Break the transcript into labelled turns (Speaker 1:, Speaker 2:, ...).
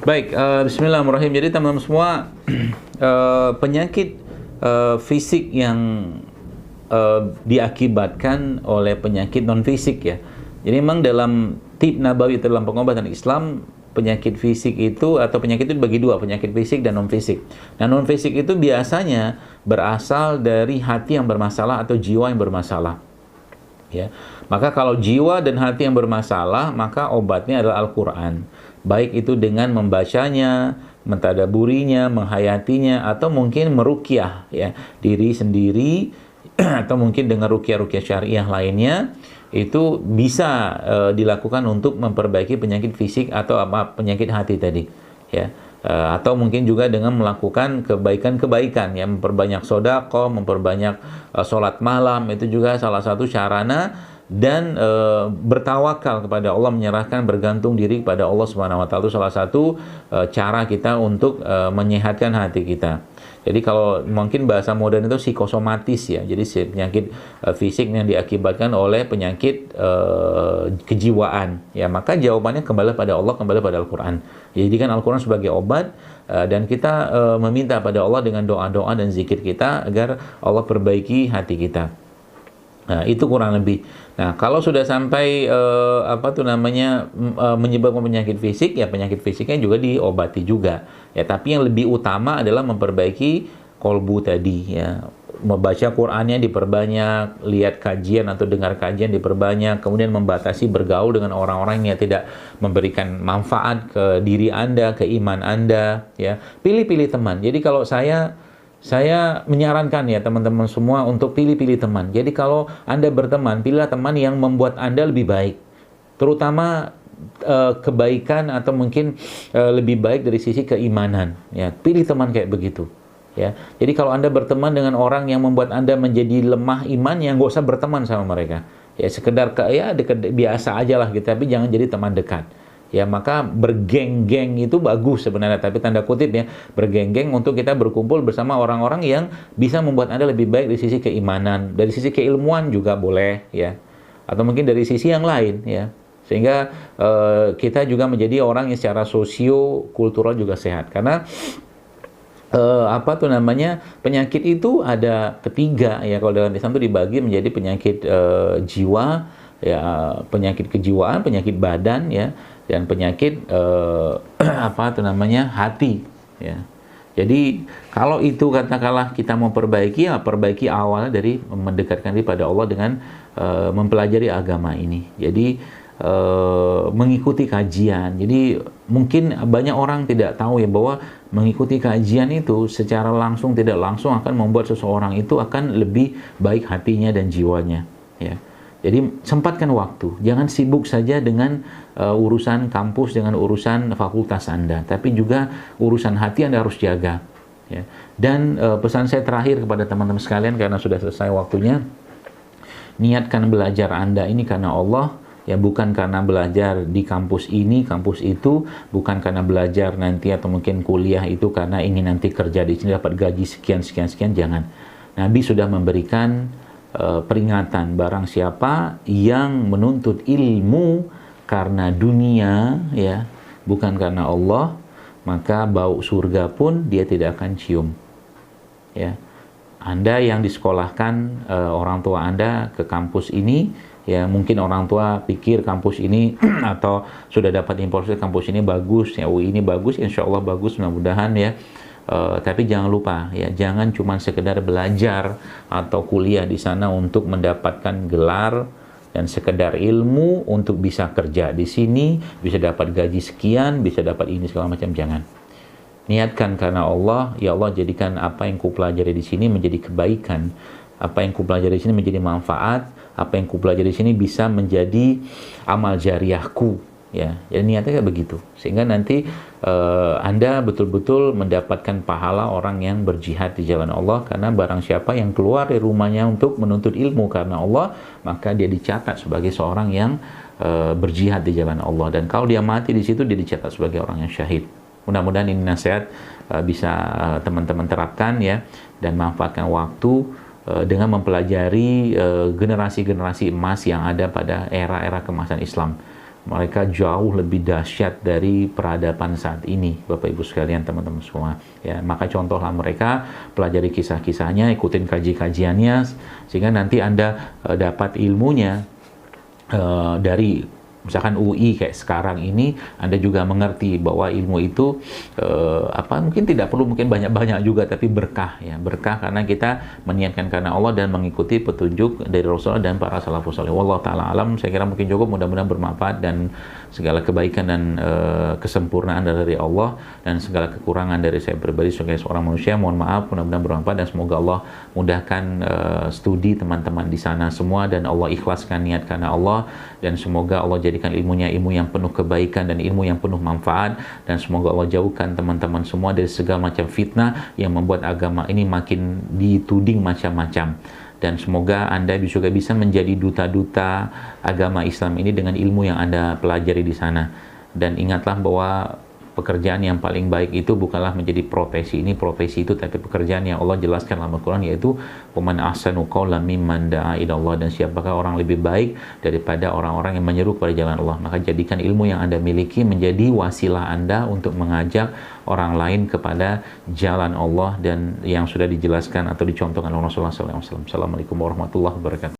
Speaker 1: Baik, bismillahirrahmanirrahim. Jadi teman-teman semua, penyakit fisik yang diakibatkan oleh penyakit non fisik ya. Jadi memang dalam tib nabawi dalam pengobatan Islam, penyakit fisik itu atau penyakit itu dibagi dua, penyakit fisik dan non fisik. Nah, non fisik itu biasanya berasal dari hati yang bermasalah atau jiwa yang bermasalah. Ya. Maka kalau jiwa dan hati yang bermasalah, maka obatnya adalah Al-Qur'an. Baik itu dengan membacanya, mentadaburinya, menghayatinya, atau mungkin meruqyah ya diri sendiri atau mungkin dengan ruqyah-ruqyah syariah lainnya, itu bisa dilakukan untuk memperbaiki penyakit fisik atau penyakit hati tadi ya. Atau mungkin juga dengan melakukan kebaikan-kebaikan ya, memperbanyak sedekah, memperbanyak sholat malam, itu juga salah satu sarana. Dan bertawakal kepada Allah, menyerahkan, bergantung diri kepada Allah Subhanahu wa taala, itu salah satu cara kita untuk menyehatkan hati kita. Jadi kalau mungkin bahasa modern itu psikosomatis ya. Jadi penyakit fisik yang diakibatkan oleh penyakit kejiwaan. Ya, maka jawabannya kembali pada Allah, kembali pada Al-Qur'an. Jadi kan Al-Qur'an sebagai obat, dan kita meminta pada Allah dengan doa-doa dan zikir kita agar Allah perbaiki hati kita. Nah, itu kurang lebih. Nah, kalau sudah sampai menyebabkan penyakit fisik, ya penyakit fisiknya juga diobati juga. Ya, tapi yang lebih utama adalah memperbaiki kolbu tadi ya. Membaca Qur'annya diperbanyak, lihat kajian atau dengar kajian diperbanyak, kemudian membatasi bergaul dengan orang-orang yang tidak memberikan manfaat ke diri Anda, ke iman Anda ya. Pilih-pilih teman. Jadi kalau saya menyarankan ya teman-teman semua untuk pilih-pilih teman. Jadi kalau Anda berteman, pilihlah teman yang membuat Anda lebih baik. Terutama kebaikan atau mungkin lebih baik dari sisi keimanan. Ya, pilih teman kayak begitu. Ya, jadi kalau Anda berteman dengan orang yang membuat Anda menjadi lemah iman, yang nggak usah berteman sama mereka. Ya, sekedar dekat biasa aja lah gitu, tapi jangan jadi teman dekat. Ya, maka bergeng-geng itu bagus sebenarnya, tapi tanda kutip ya, bergeng-geng untuk kita berkumpul bersama orang-orang yang bisa membuat Anda lebih baik dari sisi keimanan, dari sisi keilmuan juga boleh ya, atau mungkin dari sisi yang lain ya, sehingga kita juga menjadi orang yang secara sosio-kultural juga sehat. Karena penyakit itu ada ketiga ya, kalau dalam Islam itu dibagi menjadi penyakit jiwa ya, penyakit kejiwaan, penyakit badan ya, dan penyakit hati ya. Jadi kalau itu katakanlah kita mau perbaiki, ya perbaiki awalnya dari mendekatkan diri pada Allah dengan mempelajari agama ini. Jadi mengikuti kajian. Jadi mungkin banyak orang tidak tahu ya bahwa mengikuti kajian itu secara langsung tidak langsung akan membuat seseorang itu akan lebih baik hatinya dan jiwanya ya. Jadi sempatkan waktu, jangan sibuk saja dengan urusan kampus, dengan urusan fakultas Anda, tapi juga urusan hati Anda harus jaga. Ya. Dan pesan saya terakhir kepada teman-teman sekalian, karena sudah selesai waktunya, niatkan belajar Anda ini karena Allah, ya bukan karena belajar di kampus ini, kampus itu, bukan karena belajar nanti atau mungkin kuliah itu karena ingin nanti kerja di sini dapat gaji sekian, jangan. Nabi sudah memberikan peringatan, barang siapa yang menuntut ilmu karena dunia ya, bukan karena Allah, maka bau surga pun dia tidak akan cium ya. Anda yang disekolahkan orang tua Anda ke kampus ini ya, mungkin orang tua pikir kampus ini atau sudah dapat informasi kampus ini bagus ya, UI ini bagus, insya Allah bagus, mudah-mudahan ya. Tapi jangan lupa ya, jangan cuma sekedar belajar atau kuliah di sana untuk mendapatkan gelar dan sekedar ilmu untuk bisa kerja di sini, bisa dapat gaji sekian, bisa dapat ini segala macam. Jangan. Niatkan karena Allah, ya Allah jadikan apa yang kupelajari di sini menjadi kebaikan, apa yang kupelajari di sini menjadi manfaat, apa yang kupelajari di sini bisa menjadi amal jariahku. Ya, jadi niatnya kayak begitu, sehingga nanti Anda betul-betul mendapatkan pahala orang yang berjihad di jalan Allah. Karena barang siapa yang keluar dari rumahnya untuk menuntut ilmu karena Allah, maka dia dicatat sebagai seorang yang berjihad di jalan Allah, dan kalau dia mati di situ dia dicatat sebagai orang yang syahid. Mudah-mudahan ini nasihat bisa teman-teman terapkan ya, dan manfaatkan waktu dengan mempelajari generasi-generasi emas yang ada pada era-era kemasan Islam. mereka jauh lebih dahsyat dari peradaban saat ini, Bapak Ibu sekalian, teman-teman semua. Ya, maka contohlah mereka, pelajari kisah-kisahnya, ikutin kajiannya, sehingga nanti Anda dapat ilmunya dari misalkan UI kayak sekarang ini, Anda juga mengerti bahwa ilmu itu mungkin tidak perlu mungkin banyak-banyak juga, tapi berkah ya, berkah karena kita meniatkan karena Allah dan mengikuti petunjuk dari Rasulullah dan para salafus saleh. Wallahu taala alam, saya kira mungkin cukup, mudah-mudahan bermanfaat dan segala kebaikan dan kesempurnaan dari Allah dan segala kekurangan dari saya pribadi sebagai seorang manusia, mohon maaf, mudah-mudahan bermanfaat dan semoga Allah mudahkan studi teman-teman di sana semua dan Allah ikhlaskan niat karena Allah, dan semoga Allah jadikan ilmunya ilmu yang penuh kebaikan dan ilmu yang penuh manfaat, dan semoga Allah jauhkan teman-teman semua dari segala macam fitnah yang membuat agama ini makin dituding macam-macam, dan semoga Anda juga bisa menjadi duta-duta agama Islam ini dengan ilmu yang Anda pelajari di sana. Dan ingatlah bahwa pekerjaan yang paling baik itu bukanlah menjadi profesi ini, profesi itu, tapi pekerjaan yang Allah jelaskan dalam Al-Quran, yaitu waman ahsanu qawlan mimman da'a ila Allah, dan siapakah orang lebih baik daripada orang-orang yang menyeru kepada jalan Allah. Maka jadikan ilmu yang Anda miliki menjadi wasilah Anda untuk mengajak orang lain kepada jalan Allah dan yang sudah dijelaskan atau dicontohkan oleh Rasulullah SAW. Assalamualaikum warahmatullahi wabarakatuh.